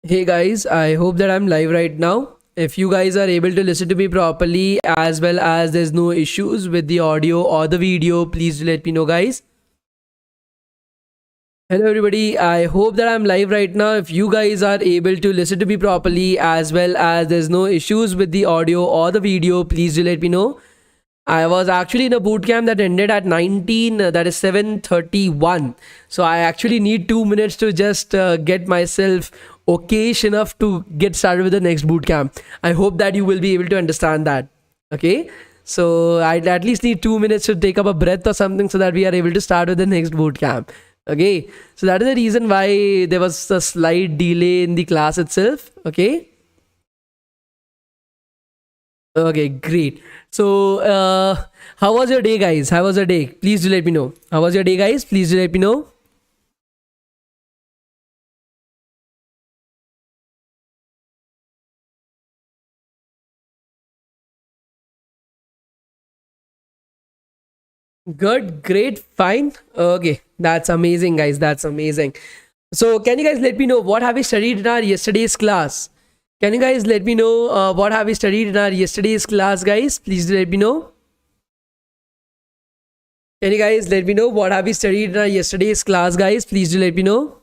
Hey guys, I hope that I'm live right now. If you guys are able to listen to me properly as well as there's no issues with the audio or the video, please do let me know, guys. Hello everybody, I hope that I'm live right now. If you guys are able to listen to me properly as well as there's no issues with the audio or the video, please do let me know. I was actually in a boot camp that ended at 19, that is 7:31. So I actually need 2 minutes to just get myself okayish enough to get started with the next boot camp. I hope that you will be able to understand that. Okay. So I at least need 2 minutes to take up a breath or something so that we are able to start with the next boot camp. Okay. So that is the reason why there was a slight delay in the class itself. Okay. Okay, great. So, how was your day, guys? How was your day? Please do let me know. How was your day, guys? Please do let me know. Good, great, fine. Okay, that's amazing, guys. That's amazing. So, can you guys let me know what have we studied in our yesterday's class? Can you guys let me know what have we studied in our yesterday's class, guys? Please do let me know. Can you guys let me know what have we studied in our yesterday's class, guys? Please do let me know.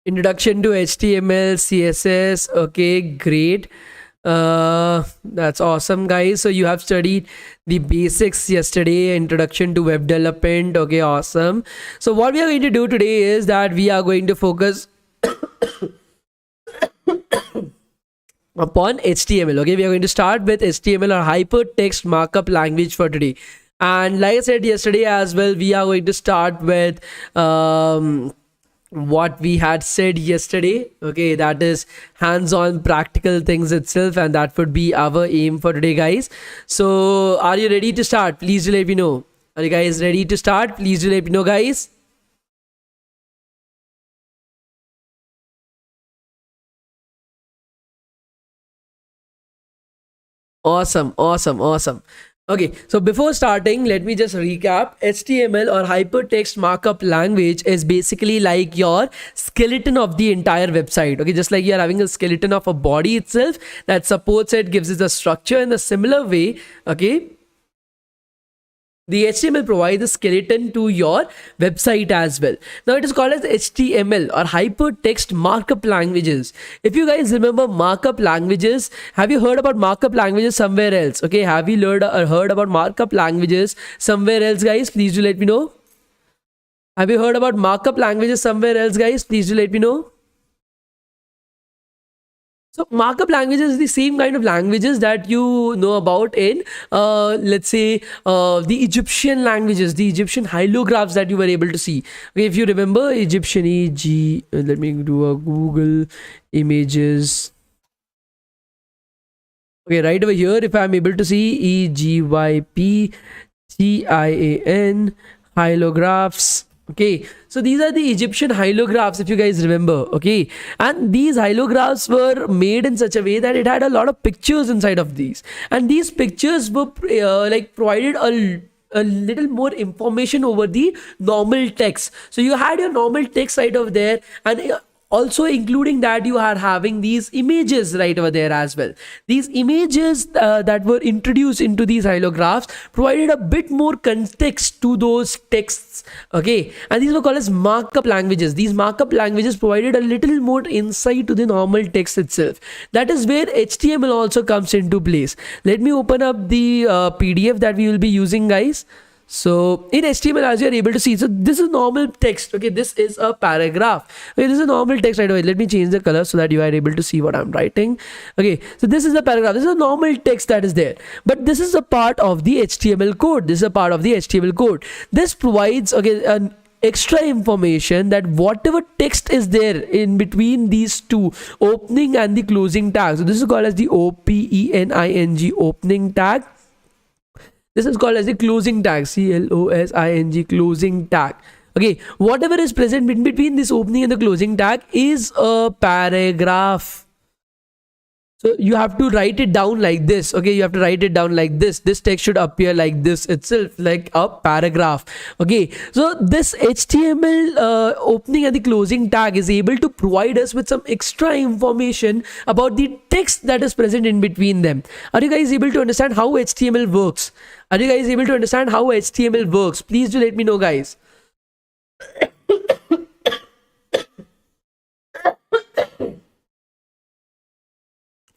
Introduction to HTML, CSS. Okay, great. That's awesome, guys. So you have studied the basics yesterday, introduction to web development. Okay, awesome. So what we are going to do today is that we are going to focus upon HTML. Okay, we are going to start with HTML or hypertext markup language for today. And like I said yesterday as well, we are going to start with what we had said yesterday. Okay, that is hands-on practical things itself, and that would be our aim for today, guys. So are you ready to start? Please do let me know. Are you guys ready to start? Please do let me know, guys. Awesome, awesome, awesome. Okay, so before starting, let me just recap. HTML or hypertext markup language is basically like your skeleton of the entire website. Okay, just like you're having a skeleton of a body itself that supports it, gives it a structure in a similar way. Okay, the HTML provides a skeleton to your website as well. Now it is called as HTML or hypertext markup languages. If you guys remember markup languages, have you heard about markup languages somewhere else? Okay, have you heard about markup languages somewhere else, guys? Please do let me know. Have you heard about markup languages somewhere else, guys? Please do let me know. So markup languages is the same kind of languages that you know about in, let's say, the Egyptian languages, the Egyptian hieroglyphs that you were able to see. Okay, if you remember Egyptian EG, let me do a Google images. Okay, right over here, if I'm able to see EGYPTIAN hieroglyphs. Okay, so these are the Egyptian hieroglyphs, if you guys remember. Okay, and these hieroglyphs were made in such a way that it had a lot of pictures inside of these, and these pictures were like provided a little more information over the normal text. So you had your normal text right over there, and also including that you are having these images right over there as well. These images that were introduced into these hieroglyphs provided a bit more context to those texts. Okay, and these were called as markup languages. These markup languages provided a little more insight to the normal text itself. That is where HTML also comes into place. Let me open up the PDF that we will be using, guys. So in HTML, as you are able to see, so this is normal text. Okay, this is a paragraph. Okay, this is a normal text right away. Let me change the color so that you are able to see what I'm writing. Okay, so this is a paragraph. This is a normal text that is there, but this is a part of the HTML code. This is a part of the HTML code. This provides an extra information that whatever text is there in between these two opening and the closing tag. So this is called as the opening opening tag. This is called as the closing tag, closing closing tag. Okay, whatever is present in between this opening and the closing tag is a paragraph. So you have to write it down like this. Okay, you have to write it down like this. This text should appear like this itself, like a paragraph. Okay, so this HTML opening and the closing tag is able to provide us with some extra information about the text that is present in between them. Are you guys able to understand how HTML works? Are you guys able to understand how HTML works? Please do let me know, guys.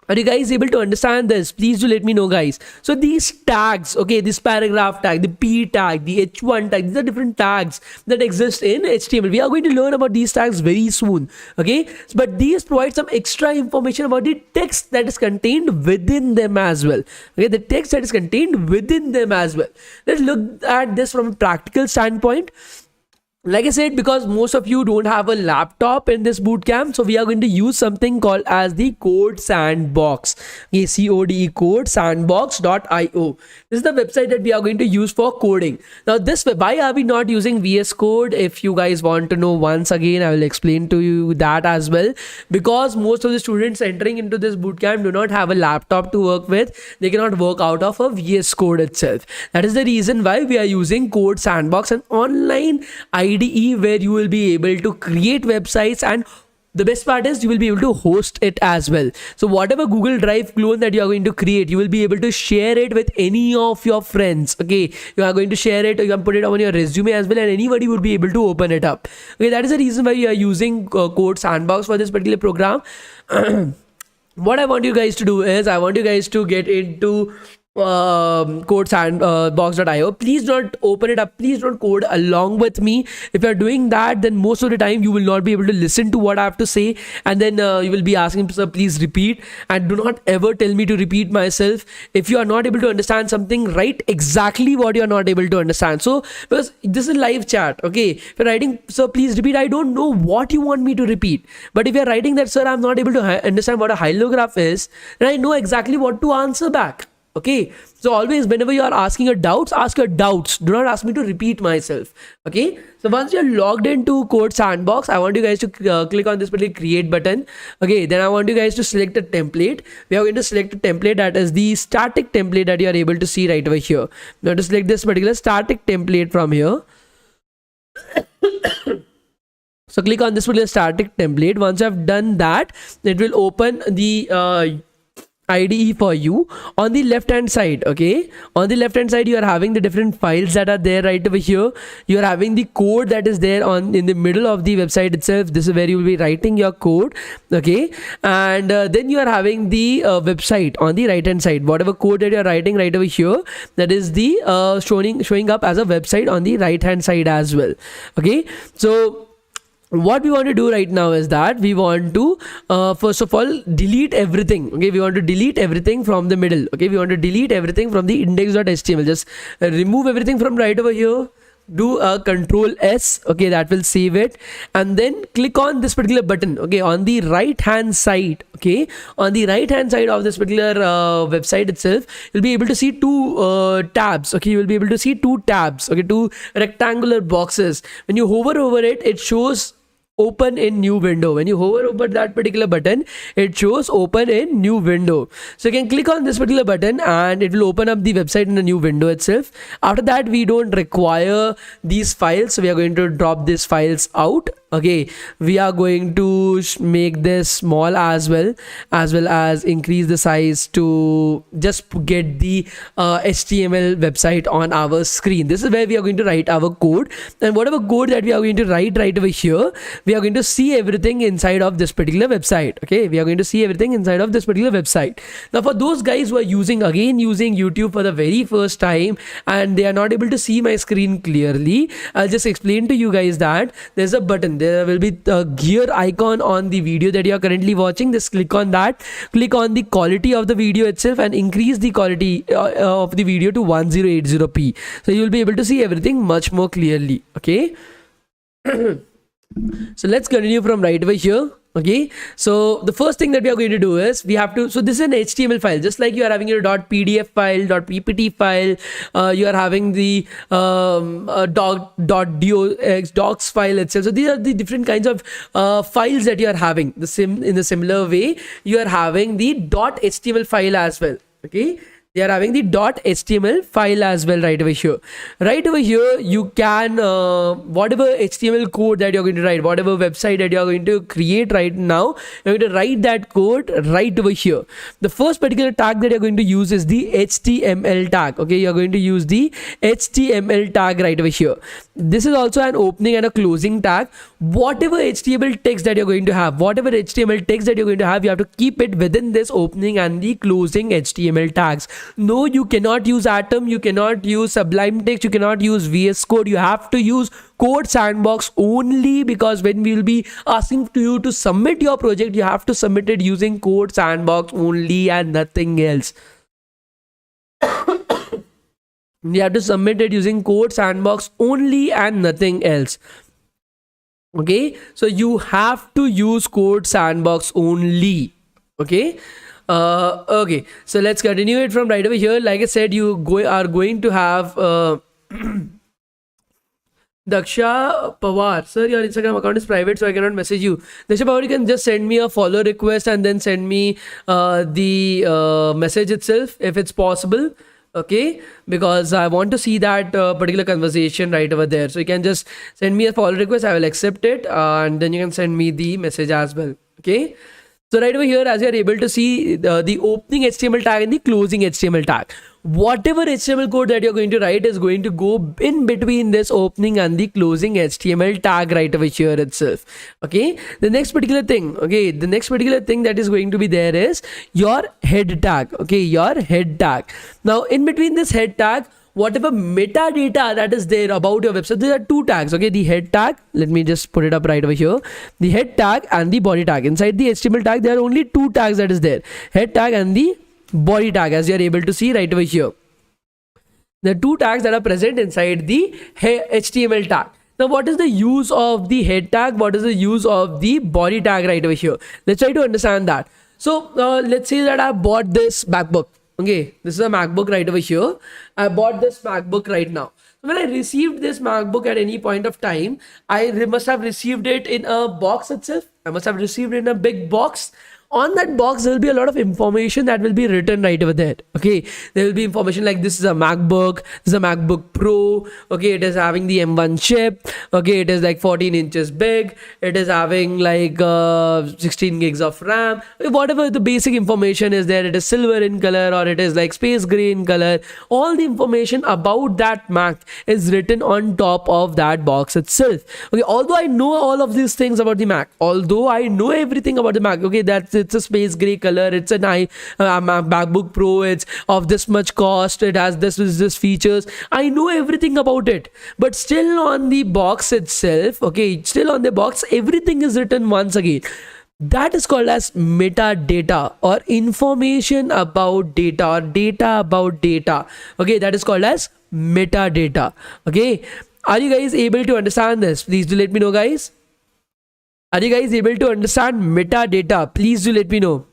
Are you guys able to understand this? Please do let me know, guys. So these tags, okay, this paragraph tag, the P tag, the H1 tag, these are different tags that exist in HTML. We are going to learn about these tags very soon, okay? But these provide some extra information about the text that is contained within them as well. Okay, the text that is contained within them as well. Let's look at this from a practical standpoint. Like I said, because most of you don't have a laptop in this bootcamp, so we are going to use something called as the code sandbox. Okay, CODE, code sandbox.io. This is the website that we are going to use for coding. Now this, why are we not using VS Code? If you guys want to know, once again I will explain to you that as well, because most of the students entering into this bootcamp do not have a laptop to work with. They cannot work out of a VS Code itself. That is the reason why we are using code sandbox, an online IDE where you will be able to create websites, and the best part is you will be able to host it as well. So whatever Google Drive clone that you are going to create, you will be able to share it with any of your friends. Okay, you are going to share it, or you can put it on your resume as well, and anybody would be able to open it up. Okay, that is the reason why we are using code sandbox for this particular program. What I want you guys to do is, I want you guys to get into code sandbox.io. Please don't open it up, please don't code along with me. If you're doing that, then most of the time you will not be able to listen to what I have to say, and then you will be asking, sir, please repeat. And do not ever tell me to repeat myself. If you are not able to understand something, write exactly what you're not able to understand. So because this is live chat, okay, if you're writing, sir, please repeat, I don't know what you want me to repeat. But if you're writing that, sir, I'm not able to understand what a hylograph is, then I know exactly what to answer back. Okay, so always whenever you are asking your doubts, ask your doubts. Do not ask me to repeat myself. Okay, so once you're logged into code sandbox, I want you guys to click on this particular create button. Okay, then I want you guys to select a template. We are going to select a template that is the static template that you are able to see right over here. Now to select this particular static template from here. So click on this particular static template. Once you have done that, it will open the IDE for you. On the left hand side, okay, on the left hand side you are having the different files that are there right over here. You are having the code that is there in the middle of the website itself. This is where you will be writing your code, okay, and then you are having the website on the right hand side. Whatever code that you are writing right over here, that is the showing up as a website on the right hand side as well. Okay, so what we want to do right now is that we want to first of all delete everything. Okay, we want to delete everything from the middle. Okay, we want to delete everything from the index.html. Just remove everything from right over here. Do a Control S. Okay, that will save it, and then click on this particular button. Okay, on the right hand side. Okay, on the right hand side of this particular website itself, you'll be able to see two tabs. Okay, you will be able to see two tabs. Okay, two rectangular boxes. When you hover over it, it shows open in new window. When you hover over that particular button, it shows open in new window. So you can click on this particular button and it will open up the website in a new window itself. After that, we don't require these files, so we are going to drop these files out. Okay, we are going to make this small as well as increase the size to just get the HTML website on our screen. This is where we are going to write our code, and whatever code that we are going to write right over here, we are going to see everything inside of this particular website. Okay, we are going to see everything inside of this particular website. Now for those guys who are using YouTube for the very first time and they are not able to see my screen clearly, I'll just explain to you guys that there's a button. There will be a gear icon on the video that you are currently watching. Just click on that, click on the quality of the video itself and increase the quality of the video to 1080p, so you will be able to see everything much more clearly. Okay. So let's continue from right over here. Okay, so the first thing that we are going to do is we have to, so this is an HTML file, just like you are having your .pdf file, .ppt file, you are having the docs file itself. So these are the different kinds of files that you are having. In the similar way, you are having the .html file as well. Okay, they are having the .html file as well right over here. Right over here, you can, whatever HTML code that you're going to write, whatever website that you're going to create right now, you're going to write that code right over here. The first particular tag that you're going to use is the HTML tag. Okay, you're going to use the HTML tag right over here. This is also an opening and a closing tag. Whatever HTML text that you're going to have, you have to keep it within this opening and the closing HTML tags. No, you cannot use Atom, you cannot use Sublime Text, you cannot use VS Code. You have to use Code Sandbox only, because when we will be asking you to submit your project, you have to submit it using Code Sandbox only and nothing else. You have to submit it using Code Sandbox only and nothing else. Okay, so you have to use Code Sandbox only. Okay. Okay, so let's continue it from right over here. Like I said, you are going to have Daksha Pawar. Sir, your Instagram account is private, so I cannot message you. Daksha Pawar, you can just send me a follow request and then send me the message itself if it's possible. Okay, because I want to see that particular conversation right over there. So you can just send me a follow request, I will accept it, and then you can send me the message as well. Okay, so right over here, as you are able to see the opening HTML tag and the closing HTML tag. Whatever HTML code that you're going to write is going to go in between this opening and the closing HTML tag right over here itself. Okay, the next particular thing that is going to be there is your head tag. Okay, your head tag. Now in between this head tag, whatever metadata that is there about your website, there are two tags. Okay, the head tag, let me just put it up right over here, the head tag and the body tag. Inside the HTML tag, there are only two tags that is there, head tag and the body tag, as you are able to see right over here. The two tags that are present inside the HTML tag. Now what is the use of the head tag? What is the use of the body tag right over here? Let's try to understand that. So let's say that I bought this MacBook. Okay, this is a MacBook right over here. I bought this MacBook right now. When I received this MacBook at any point of time, I must have received it in a box itself. I must have received it in a big box. On that box, there will be a lot of information that will be written right over there. Okay, there will be information like this is a MacBook, this is a MacBook Pro. Okay, it is having the M1 chip. Okay, it is like 14 inches big. It is having like 16 gigs of RAM. Whatever the basic information is there, it is silver in color or it is like space gray in color. All the information about that Mac is written on top of that box itself. Okay, although I know all of these things about the Mac, although I know everything about the Mac, okay, it's a space gray color, it's a MacBook Pro, it's of this much cost, it has this features, I know everything about it, but still on the box itself, okay, still on the box, everything is written once again. That is called as metadata, or information about data, or data about data. Okay, that is called as metadata. Okay, are you guys able to understand this? Please do let me know, guys. Are you guys able to understand metadata? Please do let me know.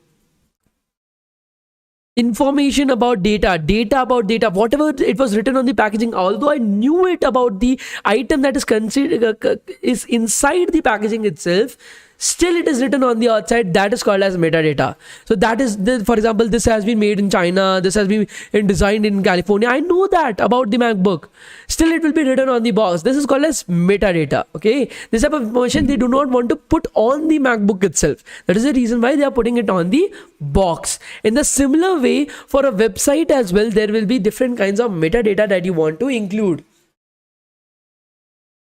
Information about data, data about data, whatever it was written on the packaging, although I knew it about the item that is considered is inside the packaging itself, still it is written on the outside. That is called as metadata. So that is for example, this has been made in China, this has been designed in California. I know that about the MacBook, still it will be written on the box. This is called as metadata. Okay, this type of information they do not want to put on the MacBook itself. That is the reason why they are putting it on the box. In the similar way, for a website as well, there will be different kinds of metadata that you want to include.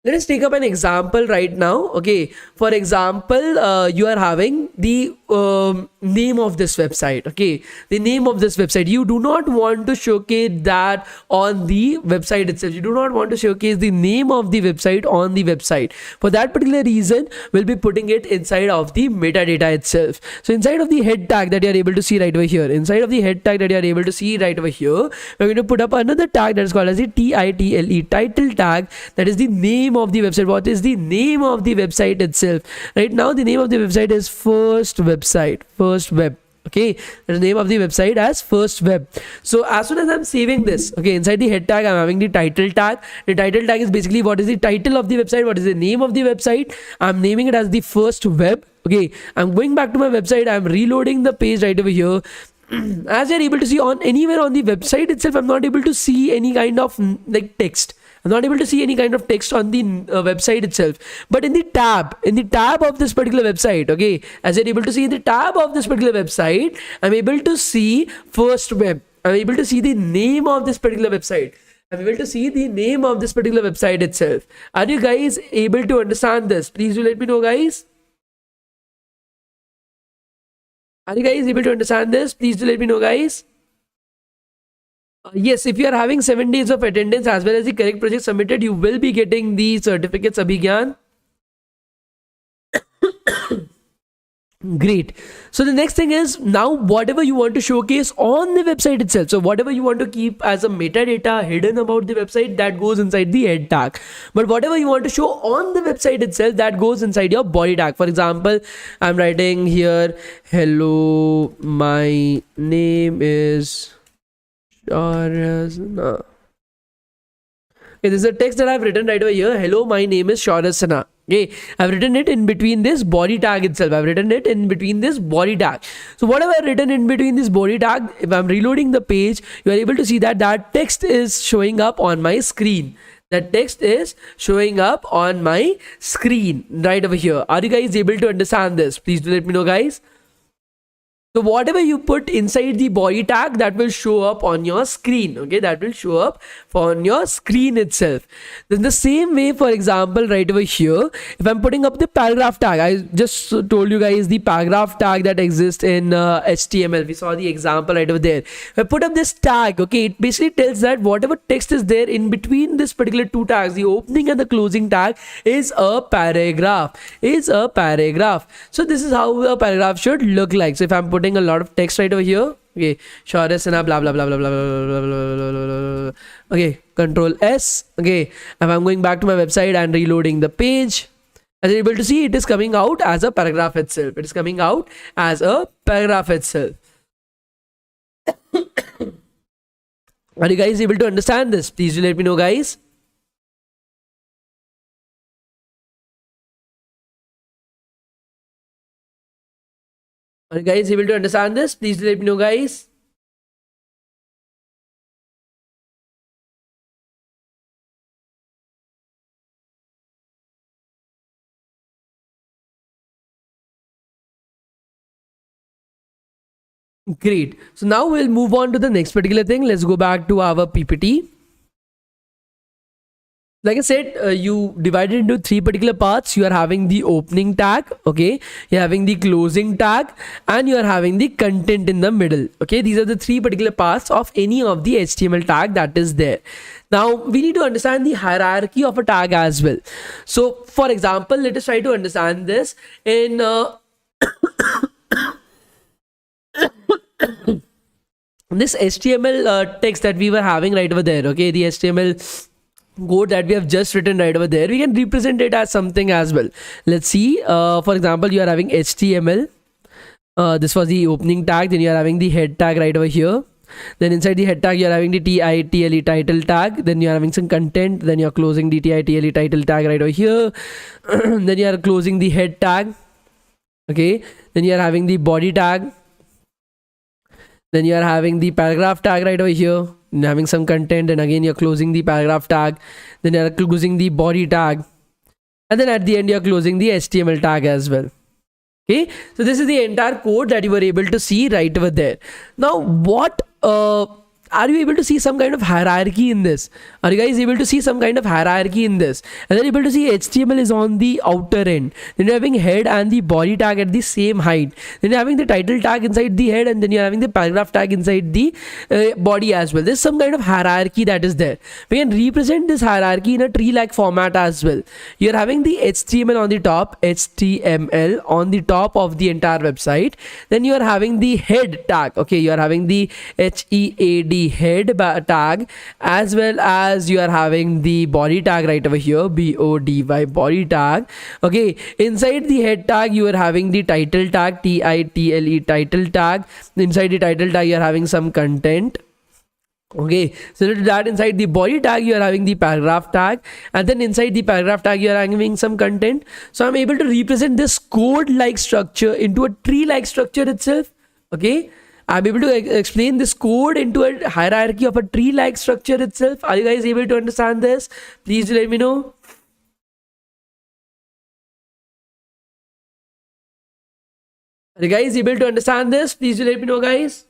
Let us take up an example right now. Okay, for example, you are having the name of this website. Okay, the name of this website, you do not want to showcase that on the website itself. You do not want to showcase the name of the website on the website. For that particular reason, we'll be putting it inside of the metadata itself. So inside of the head tag that you are able to see right over here, we're going to put up another tag that is called as the title tag. That is the name of the website? What is the name of the website itself? Right now the name of the website is first website, first web. Okay, the name of the website as first web. So as soon as I'm saving this, okay, inside the head tag I'm having the title tag. The title tag is basically what is the title of the website, what is the name of the website. I'm naming it as the first web. Okay, I'm going back to my website, I'm reloading the page right over here. As you're able to see, on anywhere on the website itself, I'm not able to see any kind of like text. I'm not able to see any kind of text on the website itself. But in the tab of this particular website, okay, as you're able to see in the tab of this particular website, I'm able to see first web. I'm able to see the name of this particular website. I'm able to see the name of this particular website itself. Are you guys able to understand this? Please do let me know, guys. Are you guys able to understand this? Please do let me know, guys. Yes, if you are having 7 days of attendance as well as the correct project submitted, you will be getting the certificates, Abhigyan. Great. So the next thing is, now whatever you want to showcase on the website itself, so whatever you want to keep as a metadata hidden about the website, that goes inside the head tag. But whatever you want to show on the website itself, that goes inside your body tag. For example, I'm writing here, hello, my name is Shaurasana. Okay, this is a text that I've written right over here. Hello, my name is Shaurasana. Okay, I've written it in between this body tag itself. I've written it in between this body tag. So whatever I've written in between this body tag, if I'm reloading the page, you are able to see that that text is showing up on my screen. That text is showing up on my screen right over here. Are you guys able to understand this? Please do let me know, guys. So whatever you put inside the body tag, that will show up on your screen. Okay, that will show up on your screen itself. Then the same way, for example, right over here, if I'm putting up the paragraph tag, I just told you guys the paragraph tag that exists in HTML. We saw the example right over there. If I put up this tag, okay, it basically tells that whatever text is there in between this particular two tags, the opening and the closing tag, is a paragraph. So this is how a paragraph should look like. So if I'm putting a lot of text right over here, okay, Shaurasana, blah blah blah blah blah blah blah blah. Okay, Control S. Okay, if I'm going back to my website and reloading the page, as you're able to see, it is coming out as a paragraph itself. It is coming out as a paragraph itself. Are you guys able to understand this? Please do let me know, guys. Are you guys able to understand this? Please let me know, guys. Great. So now we'll move on to the next particular thing. Let's go back to our PPT. Like I said, you divide it into three particular parts. You are having the opening tag, okay, you're having the closing tag, and you are having the content in the middle. Okay, these are the three particular parts of any of the HTML tag that is there. Now we need to understand the hierarchy of a tag as well. So for example, let us try to understand this in this HTML text that we were having right over there. Okay, the HTML code that we have just written right over there, we can represent it as something as well. Let's see, for example, you are having HTML, this was the opening tag, then you are having the head tag right over here, then inside the head tag you are having the title tag, then you are having some content, then you are closing the title tag right over here, then you are closing the head tag, okay, then you are having the body tag, then you are having the paragraph tag right over here, and having some content, and again you're closing the paragraph tag, then you're closing the body tag, and then at the end you're closing the HTML tag as well. Okay, so this is the entire code that you were able to see right over there. Now what are you able to see some kind of hierarchy in this? Are you guys able to see some kind of hierarchy in this? And then able to see HTML is on the outer end, then you're having head and the body tag at the same height, then you're having the title tag inside the head, and then you're having the paragraph tag inside the body as well. There's some kind of hierarchy that is there. We can represent this hierarchy in a tree-like format as well. You're having the HTML on the top, HTML on the top of the entire website, then you are having the head tag, okay, you are having the HEAD the head tag, as well as you are having the body tag right over here, body body tag. Okay, inside the head tag you are having the title tag, title title tag. Inside the title tag you are having some content. Okay, so to that, inside the body tag you are having the paragraph tag, and then inside the paragraph tag you are having some content. So I'm able to represent this code like structure into a tree like structure itself. Okay, I'm able to explain this code into a hierarchy of a tree like structure itself. Are you guys able to understand this? Please let me know. Are you guys able to understand this? Please let me know, guys.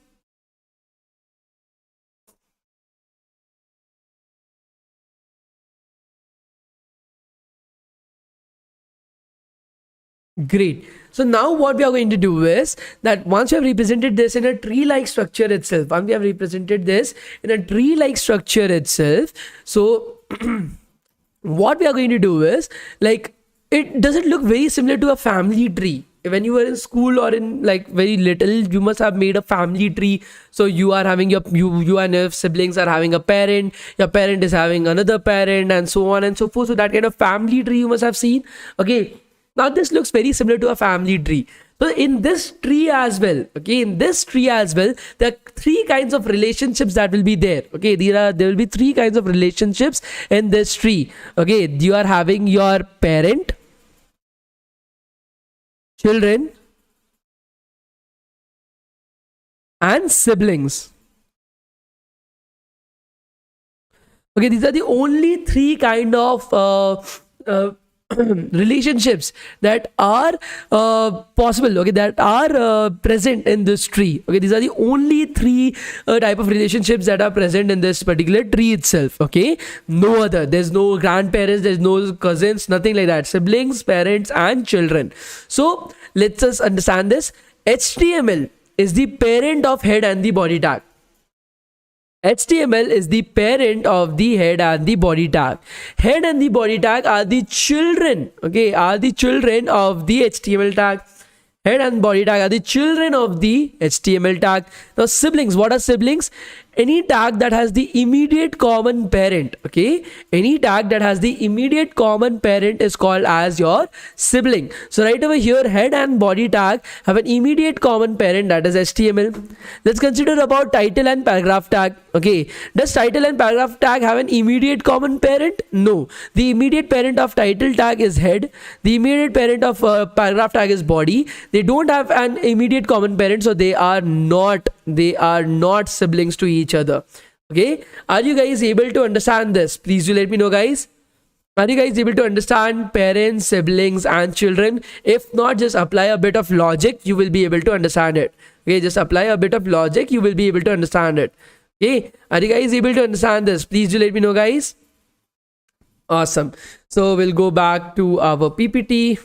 Great. So now what we are going to do is that once we have represented this in a tree-like structure itself, once we have represented this in a tree-like structure itself, so what we are going to do is, like, it doesn't look very similar to a family tree. When you were in school or in like very little, you must have made a family tree. So you are having you and your siblings are having a parent, your parent is having another parent, and so on and so forth. So that kind of family tree you must have seen. Okay, now this looks very similar to a family tree. So in this tree as well, okay, in this tree as well, there are three kinds of relationships that will be there. Okay, there will be three kinds of relationships in this tree. Okay, you are having your parent, children, and siblings. Okay, these are the only three kind of relationships that are possible. Okay, that are present in this tree. Okay, these are the only three type of relationships that are present in this particular tree itself. Okay, no other. There's no grandparents, there's no cousins, nothing like that. Siblings, parents, and children. So let's just understand this. HTML is the parent of head and the body tag. HTML is the parent of the head and the body tag. Head and the body tag are the children, okay, are the children of the HTML tag. Head and body tag are the children of the HTML tag. Now siblings, what are siblings? Any tag that has the immediate common parent, okay, any tag that has the immediate common parent is called as your sibling. So right over here, head and body tag have an immediate common parent, that is HTML. Let's consider about title and paragraph tag. Okay, does title and paragraph tag have an immediate common parent? No. The immediate parent of title tag is head. The immediate parent of paragraph tag is body. They don't have an immediate common parent, so they are not siblings to each other. Okay, are you guys able to understand this? Please do let me know, guys. Are you guys able to understand parents, siblings, and children? If not, just apply a bit of logic, you will be able to understand it. Okay, just apply a bit of logic, you will be able to understand it. Okay, are you guys able to understand this? Please do let me know, guys. Awesome. So we'll go back to our PPT.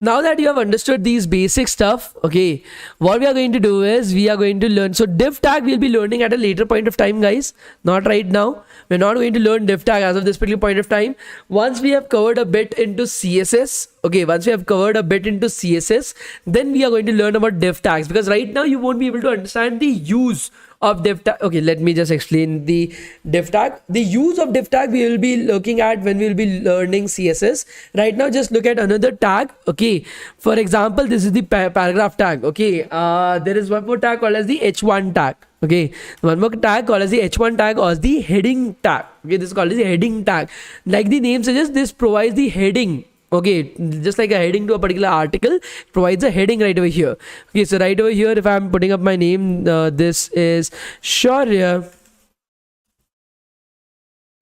Now that you have understood these basic stuff, okay, what we are going to do is we are going to learn. So div tag we'll be learning at a later point of time, guys, not right now. We're not going to learn div tag as of this particular point of time. Once we have covered a bit into CSS, okay, once we have covered a bit into CSS, then we are going to learn about div tags, because right now you won't be able to understand the use of div tag. Okay, let me just explain the div tag. The use of div tag we will be looking at when we will be learning CSS. Right now, just look at another tag. Okay, for example, this is the paragraph tag. Okay, there is one more tag called as the H1 tag. Okay, one more tag called as the H1 tag or the heading tag. Okay, this is called as the heading tag. Like the name suggests, this provides the heading. Okay, just like a heading to a particular article, provides a heading right over here. Okay, so right over here, if I'm putting up my name, this is Shaurya.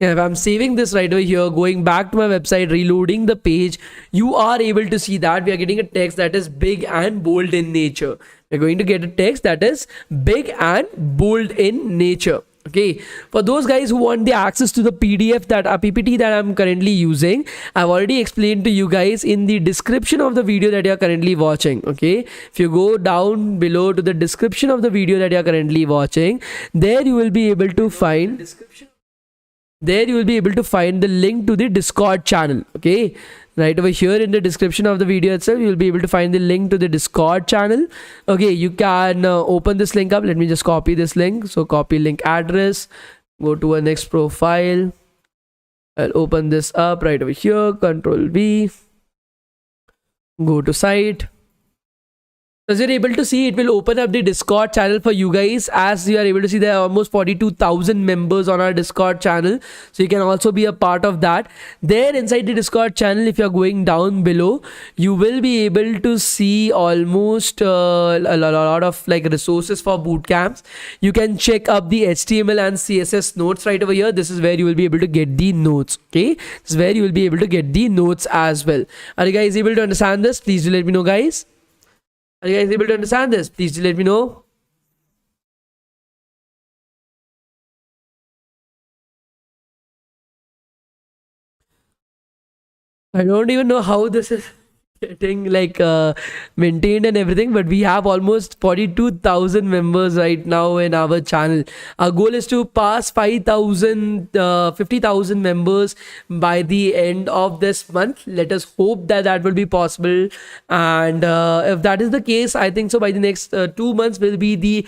If I'm saving this right over here, going back to my website, reloading the page, you are able to see that we are getting a text that is big and bold in nature. We're going to get a text that is big and bold in nature. Okay, for those guys who want the access to the PDF that PPT that I'm currently using, I've already explained to you guys in the description of the video that you're currently watching. Okay, if you go down below to the description of the video that you're currently watching, there you will be able to find description. there you will be able to find the link to the Discord channel. Okay, right over here in the description of the video itself, you will be able to find the link to the Discord channel. Okay, you can open this link up. Let me just copy this link. So copy link address, go to our next profile. I'll open this up right over here, Control V, go to site. As you're able to see, it will open up the Discord channel for you guys. As you are able to see, there are almost 42,000 members on our Discord channel. So you can also be a part of that. There inside the Discord channel, if you're going down below, you will be able to see almost a lot of like resources for boot camps. You can check up the HTML and CSS notes right over here. This is where you will be able to get the notes. Okay, this is where you will be able to get the notes as well. Are you guys able to understand this? Please do let me know, guys. Are you guys able to understand this? Please do let me know. I don't even know how this is getting like maintained and everything, but we have almost 42,000 members right now in our channel. Our goal is to pass 50,000 members by the end of this month. Let us hope that that will be possible, and if that is the case, I think so by the next 2 months will be the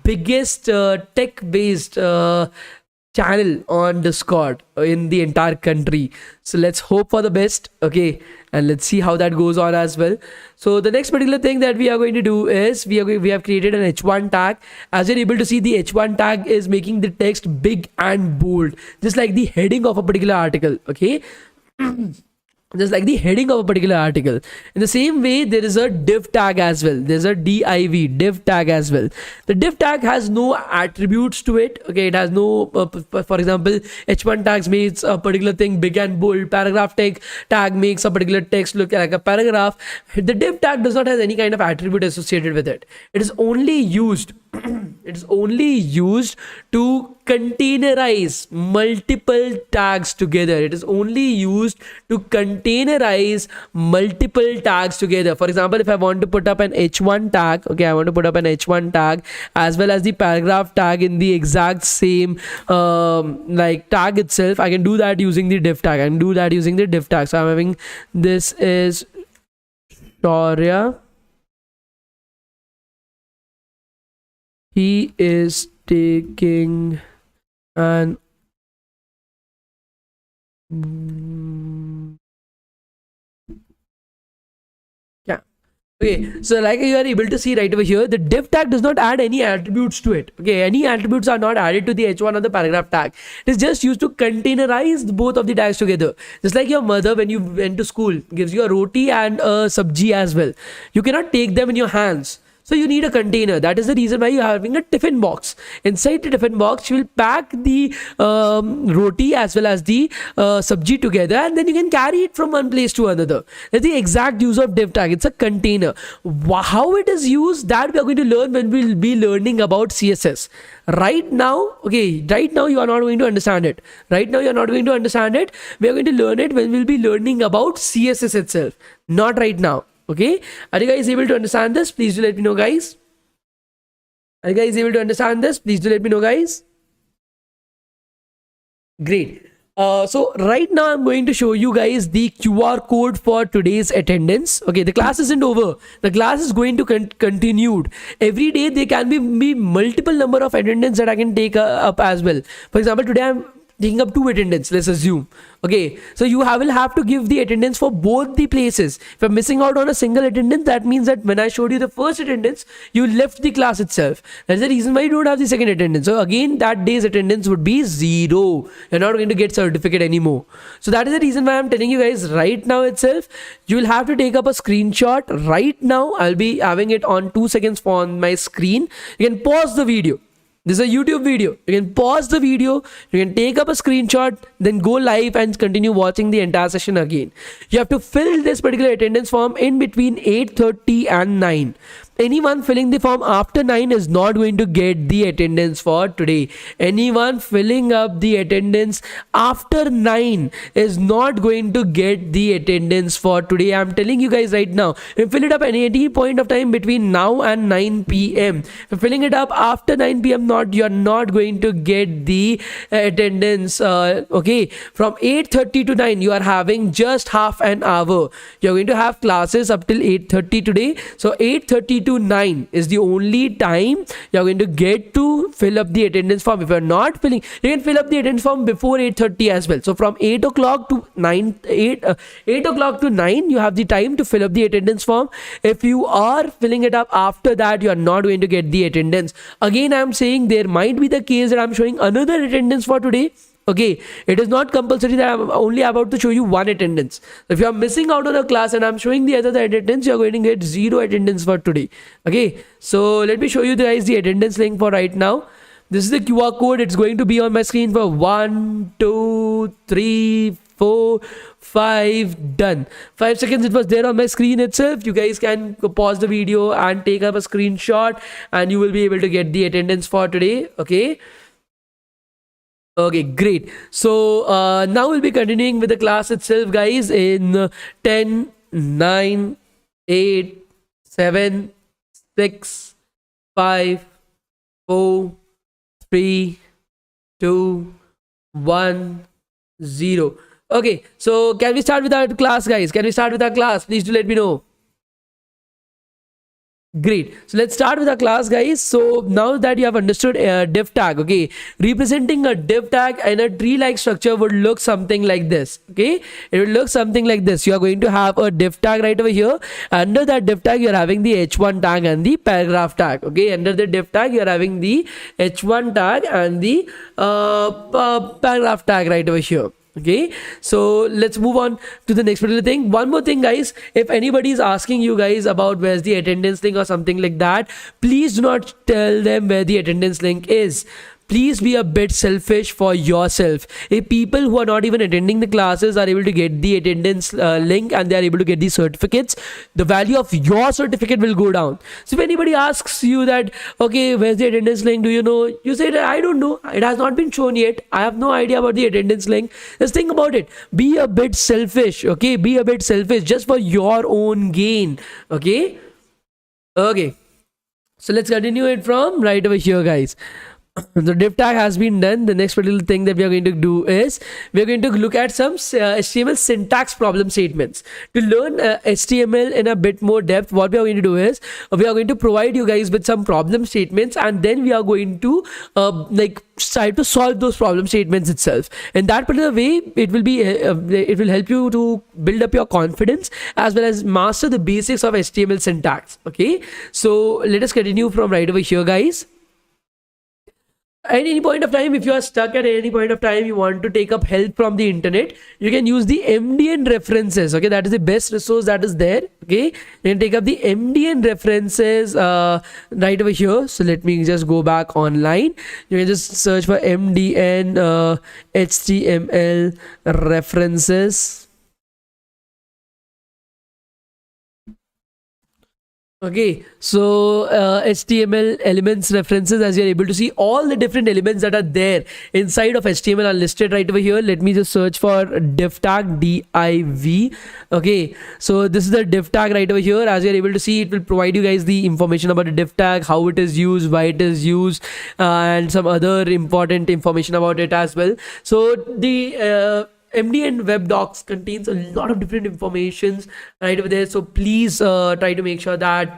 biggest tech based channel on Discord in the entire country. So let's hope for the best. Okay, and let's see how that goes on as well. So the next particular thing that we are going to do is we have created an h1 tag. As you're able to see, the h1 tag is making the text big and bold, just like the heading of a particular article. Okay, just like the heading of a particular article. In the same way, there is a div tag as well. There's a div tag as well. The div tag has no attributes to it. Okay, it has no for example, h1 tags makes a particular thing big and bold. Paragraph tag makes a particular text look like a paragraph. The div tag does not have any kind of attribute associated with it. It is only used it is only used to containerize multiple tags together. It is only used to containerize multiple tags together. For example, if I want to put up an h1 tag, okay, I want to put up an h1 tag as well as the paragraph tag in the exact same like tag itself, I can do that using the div tag. I can do that using the div tag. So I'm having, this is Shaurya. He is taking an yeah. Okay, so like you are able to see right over here, the div tag does not add any attributes to it. Okay, any attributes are not added to the h1 or the paragraph tag. It is just used to containerize both of the tags together. Just like your mother, when you went to school, gives you a roti and a sabji as well. You cannot take them in your hands. So you need a container. That is the reason why you are having a tiffin box. Inside the tiffin box, you will pack the roti as well as the sabji together, and then you can carry it from one place to another. That's the exact use of div tag. It's a container. How it is used, that we are going to learn when we will be learning about CSS. Right now, okay, right now you are not going to understand it. Right now you are not going to understand it. We are going to learn it when we will be learning about CSS itself. Not right now. Okay, are you guys able to understand this? Please do let me know, guys. Are you guys able to understand this? Please do let me know, guys. Great. So right now I'm going to show you guys the QR code for today's attendance. Okay, the class isn't over. The class is going to continued. Every day there can be multiple number of attendance that I can take up as well. For example, today I'm taking up 2 attendance, let's assume. Okay, so you will have to give the attendance for both the places. If I'm missing out on a single attendance, that means that when I showed you the first attendance, you left the class itself. That's the reason why you don't have the second attendance. So again, that day's attendance would be 0. You're not going to get certificate anymore. So that is the reason why I'm telling you guys right now itself, you will have to take up a screenshot right now. I'll be having it on 2 seconds on my screen. You can pause the video. This is a YouTube video. You can pause the video, you can take up a screenshot, then go live and continue watching the entire session again. You have to fill this particular attendance form in between 8:30 and 9. anyone filling the form after 9 is not going to get the attendance for today. Anyone filling up the attendance after 9 is not going to get the attendance for today. I'm telling you guys right now, if you fill it up at any point of time between now and 9 p.m, if you're filling it up after 9 p.m, you're not going to get the attendance. Okay, from 8:30 to 9 you are having just half an hour. You're going to have classes up till 8:30 today, so 8:30 to 9 is the only time you're going to get to fill up the attendance form. If you're not filling, you can fill up the attendance form before 8:30 as well. So from 8 o'clock to 8 o'clock to 9 you have the time to fill up the attendance form. If you are filling it up after that, you are not going to get the attendance. Again, I'm saying there might be the case that I'm showing another attendance for today. Okay, it is not compulsory that I'm only about to show you one attendance. If you are missing out on a class and I'm showing the other attendance, you're going to get 0 attendance for today. Okay, so let me show you guys the attendance link for right now. This is the QR code. It's going to be on my screen for 1, 2, 3, 4, 5. Done. 5 seconds it was there on my screen itself. You guys can pause the video and take up a screenshot and you will be able to get the attendance for today. Okay, great. So now we'll be continuing with the class itself, guys, in 10, 9, 8, 7, 6, 5, 4, 3, 2, 1, 0. Okay, so can we start with our class, guys? Can we start with our class? Please do let me know. Great. So let's start with our class, guys. So now that you have understood div tag, okay, representing a div tag and a tree-like structure would look something like this. Okay, it will look something like this. You are going to have a div tag right over here. Under that div tag, you're having the h1 tag and the paragraph tag. Okay, under the div tag, you're having the h1 tag and the paragraph tag right over here. Okay, so let's move on to the next particular thing. One more thing, guys, if anybody is asking you guys about where's the attendance link or something like that, please do not tell them where the attendance link is. Please be a bit selfish for yourself. If people who are not even attending the classes are able to get the attendance link and they are able to get the certificates, the value of your certificate will go down. So if anybody asks you that, okay, where's the attendance link, do you know? You say that I don't know, it has not been shown yet, I have no idea about the attendance link. Just think about it. Be a bit selfish. Okay, be a bit selfish just for your own gain. Okay, so let's continue it from right over here, guys. The div tag has been done. The next little thing that we are going to do is we are going to look at some HTML syntax problem statements. To learn HTML in a bit more depth, what we are going to do is we are going to provide you guys with some problem statements and then we are going to try to solve those problem statements itself. In that particular way, it will help you to build up your confidence as well as master the basics of HTML syntax. Okay, so let us continue from right over here, guys. At any point of time, if you are stuck at any point of time, you want to take up help from the internet, you can use the MDN references. Okay, that is the best resource that is there. Okay, you can take up the MDN references right over here. So let me just go back online. You can just search for MDN HTML references. Okay, so HTML elements references, as you're able to see, all the different elements that are there inside of HTML are listed right over here. Let me just search for div tag, div. Okay, so this is the div tag right over here. As you're able to see, it will provide you guys the information about the div tag, how it is used, why it is used, and some other important information about it as well. So the MDN web docs contains a lot of different informations right over there, so please try to make sure that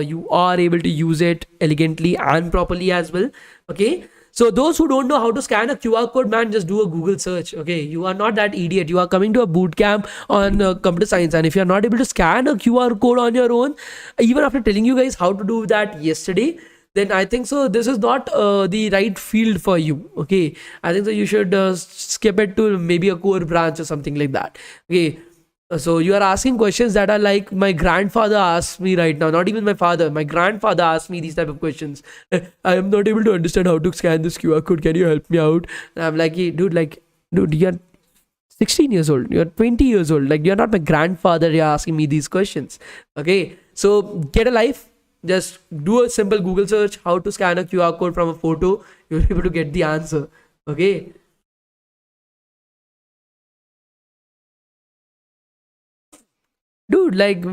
you are able to use it elegantly and properly as well. Okay, so those who don't know how to scan a QR code, man, just do a Google search. Okay, you are not that idiot. You are coming to a boot camp on computer science, and if you are not able to scan a QR code on your own, even after telling you guys how to do that yesterday, then I think so this is not the right field for you. Okay, I think so you should skip it to maybe a core branch or something like that. Okay, so you are asking questions that are like my grandfather asked me right now. Not even my father, my grandfather asked me these type of questions. I am not able to understand how to scan this QR code, can you help me out? And I'm like, hey, dude, you're 16 years old, you're 20 years old, like you're not my grandfather, you're asking me these questions. Okay, so get a life. Just do a simple Google search, how to scan a QR code from a photo. You'll be able to get the answer. Okay. Dude, like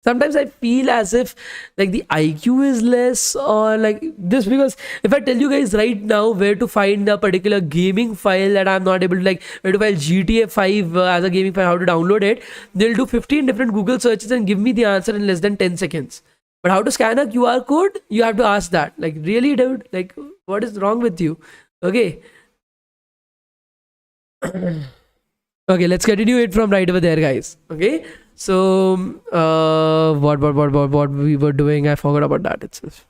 sometimes I feel as if like the IQ is less or like this, because if I tell you guys right now where to find a particular gaming file that I'm not able to, like where to find GTA 5 as a gaming file, how to download it, they'll do 15 different Google searches and give me the answer in less than 10 seconds. But how to scan a QR code, you have to ask that. Like, really, dude? Like, what is wrong with you? Okay. Okay, let's continue it from right over there, guys. Okay. So, what we were doing, I forgot about that itself.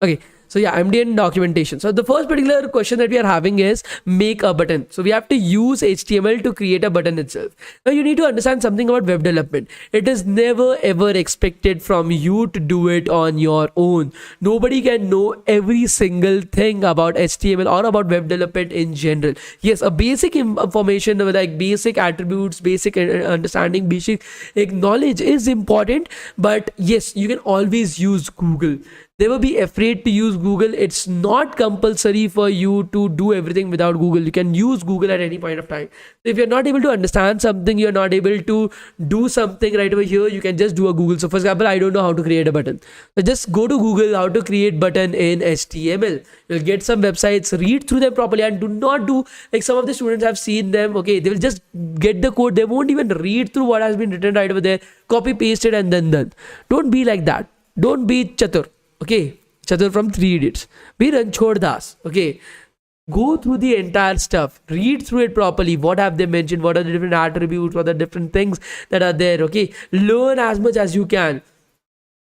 Okay, so yeah, MDN documentation. So the first particular question that we are having is make a button. So we have to use HTML to create a button itself. Now you need to understand something about web development. It is never ever expected from you to do it on your own. Nobody can know every single thing about HTML or about web development in general. Yes, a basic information like basic attributes, basic understanding, basic knowledge is important. But yes, you can always use Google. Never be afraid to use Google. It's not compulsory for you to do everything without Google. You can use Google at any point of time. So if you're not able to understand something, you're not able to do something right over here, you can just do a Google. So for example, I don't know how to create a button. So just go to Google, how to create button in HTML. You'll get some websites, read through them properly, and do not do like some of the students have seen them. Okay, they will just get the code. They won't even read through what has been written right over there, copy paste it and then done. Don't be like that. Don't be Chatur. Okay, Chatur from 3 Idiots. Be Ranchhod Das. Okay, go through the entire stuff, read through it properly. What have they mentioned? What are the different attributes? What are the different things that are there? Okay, learn as much as you can.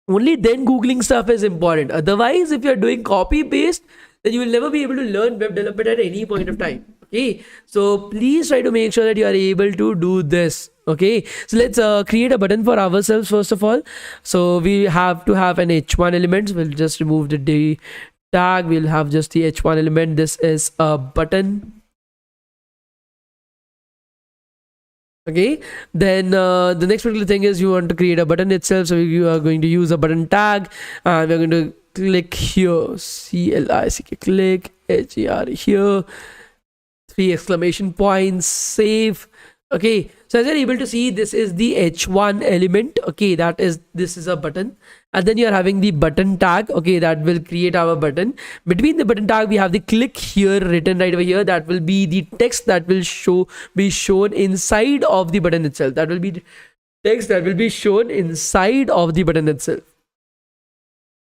Only then Googling stuff is important. Otherwise, if you're doing copy paste, then you will never be able to learn web development at any point of time. Okay, so please try to make sure that you are able to do this. Okay, so let's create a button for ourselves first of all. So we have to have an h1 element. We'll just remove the d tag. We'll have just the h1 element. This is a button. Okay, then the next particular thing is you want to create a button itself. So you are going to use a button tag, and we're going to click here, click, click, her here, 3 exclamation points, save. Okay, so as you're able to see, this is the h1 element. Okay, this is a button, and then you are having the button tag. Okay, that will create our button. Between the button tag, we have the click here written right over here. That will be the text that will be shown inside of the button itself. That will be text that will be shown inside of the button itself.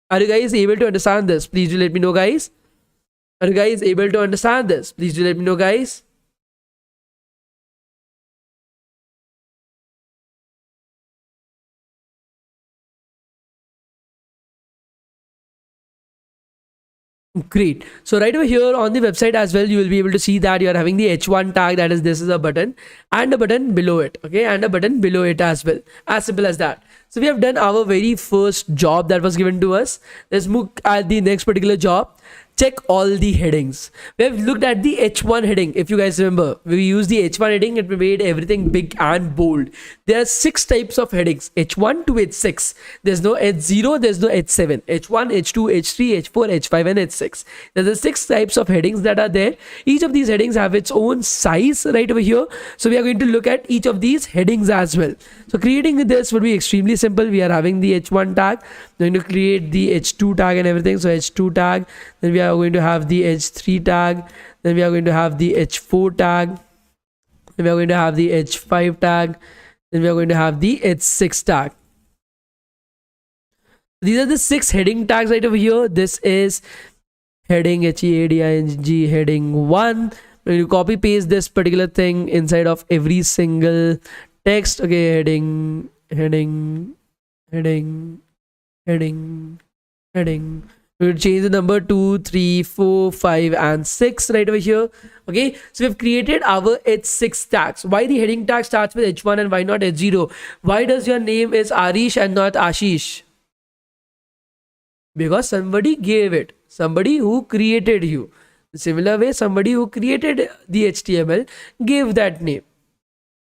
Are you guys able to understand this? Please do let me know, guys. Are you guys able to understand this? Please do let me know, guys. Great. So right over here on the website as well, you will be able to see that you are having the h1 tag, that is this is a button, and a button below it. Okay, and a button below it as well. As simple as that. So we have done our very first job that was given to us. Let's move at the next particular job. Check all the headings. We have looked at the h1 heading. If you guys remember, we used the h1 heading and we made everything big and bold. There are 6 types of headings, h1 to h6. There's no h0, there's no h7, h1, h2, h3, h4, h5 and h6. There's the 6 types of headings that are there. Each of these headings have its own size right over here. So we are going to look at each of these headings as well. So creating this would be extremely simple. We are having the h1 tag. We're going to create the h2 tag and everything. So h2 tag, then we are going to have the h3 tag, then we are going to have the h4 tag, then we are going to have the h5 tag, then we are going to have the h6 tag. These are the 6 heading tags right over here. This is heading heading heading 1. When you copy paste this particular thing inside of every single text. Okay, heading we will change the number 2, 3, 4, 5 and 6 right over here. Okay, so we've created our h6 tags. Why the heading tag starts with h1 and why not h0? Why does your name is Arish and not Ashish? Because somebody gave it, somebody who created you. Similar way, somebody who created the HTML gave that name.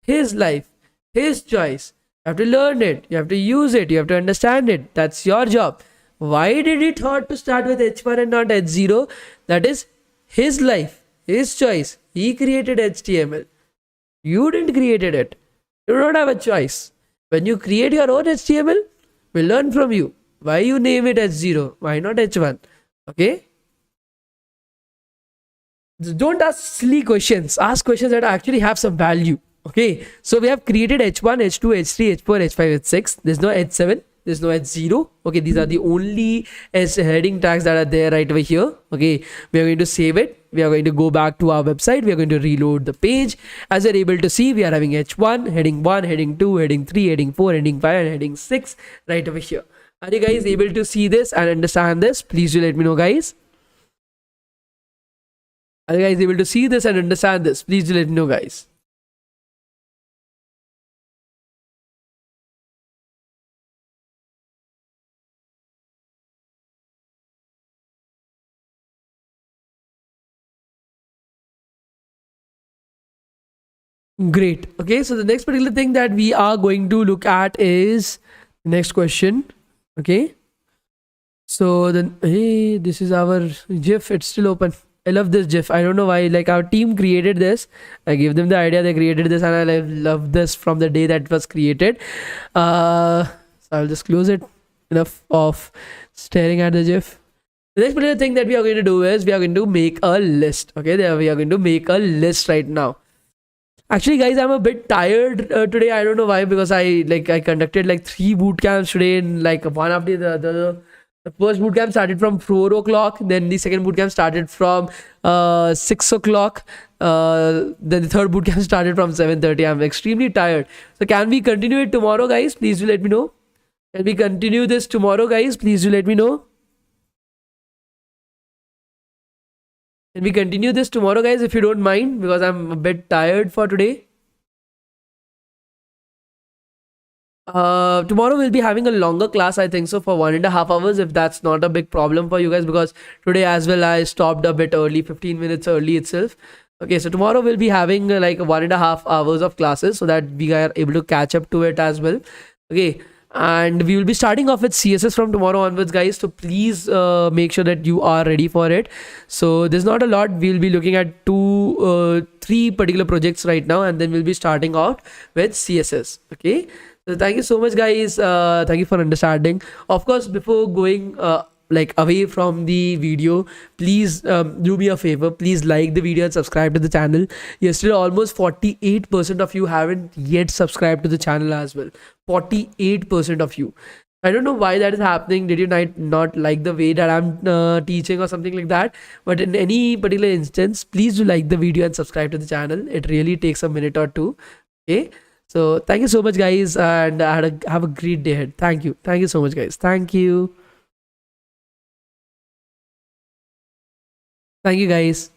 His life, his choice. You have to learn it. You have to use it. You have to understand it. That's your job. Why did he thought to start with H1 and not H0? That is his life, his choice. He created HTML. You didn't created it. You don't have a choice. When you create your own HTML, we'll learn from you. Why you name it H0? Why not H1? Okay? Don't ask silly questions. Ask questions that actually have some value. Okay, so we have created H1, H2, H3, H4, H5, H6. There's no H7, there's no H0. Okay, these are the only S heading tags that are there right over here. Okay, we are going to save it. We are going to go back to our website. We are going to reload the page. As you're able to see, we are having H1, heading 1, heading 2, heading 3, heading 4, heading 5, and heading 6 right over here. Are you guys able to see this and understand this? Please do let me know, guys. Are you guys able to see this and understand this? Please do let me know, guys. Great. Okay, so the next particular thing that we are going to look at is next question. Okay, so then, hey, this is our GIF. It's still open. I love this GIF. I don't know why. Like, our team created this. I gave them the idea. They created this, and I love this from the day that it was created. So I'll just close it. Enough of staring at the GIF. The next particular thing that we are going to do is we are going to make a list. Okay, there we are going to make a list right now. Actually, guys, I'm a bit tired today. I don't know why, because I conducted like 3 boot camps today, and like one after the other. The first boot camp started from 4 o'clock. Then the second boot camp started from 6 o'clock. Then the third boot camp started from 7:30. I'm extremely tired. So can we continue it tomorrow, guys? Please do let me know. Can we continue this tomorrow, guys? Please do let me know. Can we continue this tomorrow, guys, if you don't mind? Because I'm a bit tired for today. Tomorrow we'll be having a longer class, I think so, for 1.5 hours, if that's not a big problem for you guys, because today as well I stopped a bit early, 15 minutes early itself. Okay, so tomorrow we'll be having like 1.5 hours of classes, so that we are able to catch up to it as well. Okay, and we will be starting off with CSS from tomorrow onwards, guys, so please make sure that you are ready for it. So there's not a lot. We'll be looking at 3 particular projects right now, and then we'll be starting out with CSS. Okay, so thank you so much, guys. Thank you for understanding. Of course, before going like away from the video, please do me a favor. Please like the video and subscribe to the channel. Yesterday, almost 48% of you haven't yet subscribed to the channel as well. 48% of you. I don't know why that is happening. Did you not like the way that I'm teaching or something like that? But in any particular instance, please do like the video and subscribe to the channel. It really takes a minute or two. Okay. So thank you so much, guys, and have a great day ahead. Thank you. Thank you so much, guys. Thank you. Thank you, guys.